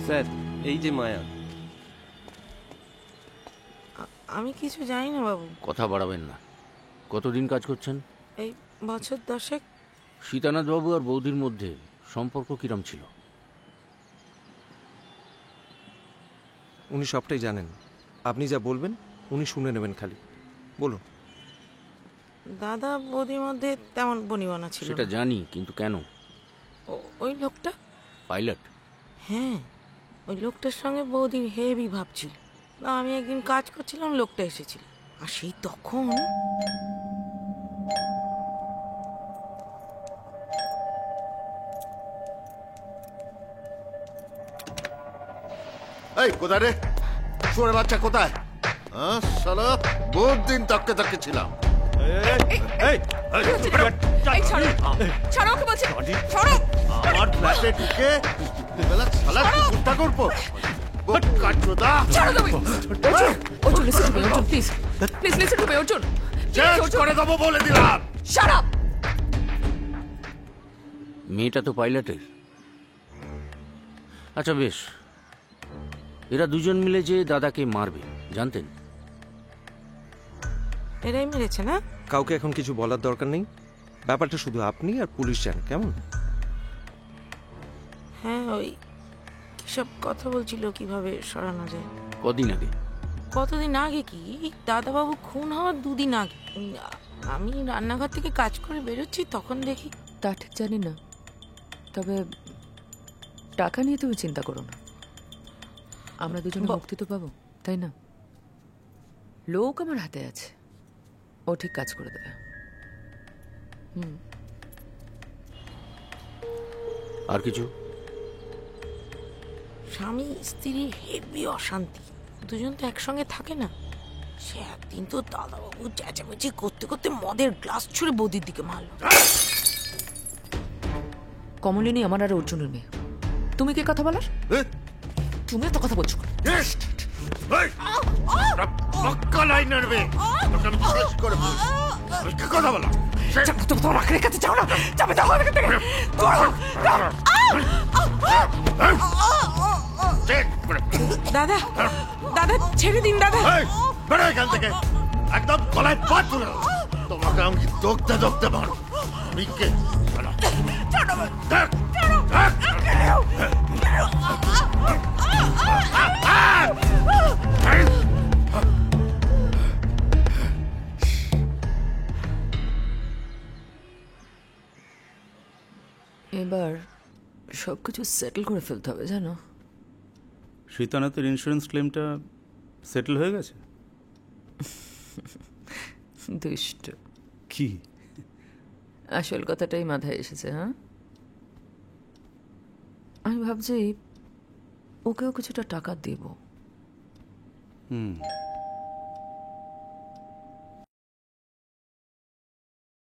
Sir, এই যে মায়া। আমি কিছু জানি না বাবু। কথা বাড়াবেন না। কতদিন কাজ করছেন? এই বছর 10। সীতানাথ বাবু আর বৌদির মধ্যে সম্পর্ক কিরম ছিল? উনি সবটাই জানেন। আপনি যা বলবেন উনি শুনে নেবেন, খালি বলুন। দাদা বৌদির মধ্যে তেমন বনিবনা ছিল সেটা না। জানি, কিন্তু কেন? ওই লোকটা, পাইলট? হ্যাঁ, ওই লোকটার সঙ্গে বৌদির হেভি ভাবছিল। আমি একদিন কাজ করছিলাম, লোকটা এসেছিল, আর সেই তখন এই কোথায় রে, শুয়োরে বাচ্চা কোথায়? হ্যাঁ শালা, বহুত দিন তককে তককে ছিলাম। আমার ফ্ল্যাটে ঢুকে বেলা শালা কুত্তা করবো। করে দেবো বলে দিলাম। মেয়েটা তো পাইলটের। আচ্ছা বেশ, এরা দুজন মিলে যে দাদাকে মারবে জানতেন? এরাই মেরেছে না? কাউকে এখন কিছু বলার দরকার নেই, ব্যাপারটা শুধু আপনি আর পুলিশ জানে, কেমন? হ্যাঁ, ওই কিসব কথা বলছিল কিভাবে সরানো যায়। কদিন আগে? কতদিন আগে? কি দাদাবাবু খুন হওয়ার 2 দিন আগে। আমি রান্নাঘর থেকে কাজ করে বেরোচ্ছি, তখন দেখি। তা ঠিক জানি না, তবে টাকা নিয়ে তুমি চিন্তা করো না, আমরা দুজনে মুক্তি তো পাবো, তাই না? লোক আমার হাতে আছে, ও ঠিক কাজ করে দেবে। আর কিছু? স্বামী স্ত্রীর হেভি অশান্তি, দুজন তো একসঙ্গে থাকে না। সে একদিন তো দাদাবাবু চেঁচামেচি করতে করতে মদের গ্লাস ছুঁড়ে বৌদির দিকে মারল। কমলিনী আমার আর অর্জুনের মেয়ে, তুমি কে কথা বলার? তুমি তো কথা বলছো। কথা বলা দাদা, দাদা ছেড়ে দিন দাদা। বেড়ে এখান থেকে, একদম গলায় পাত তুলে দাও। তোমাকে আমি দোকতে দোকতে মার। এবার সবকিছু সেটেল করে ফেলতে হবে, জানো? সীতানাথের ইন্স্যুরেন্স ক্লেমটা সেটেল হয়ে গেছে? দুষ্ট কি আসল কথাটাই মাথায় এসেছে। হ্যাঁ, আমি ভাবছি ওকেও কিছুটা টাকা দেব।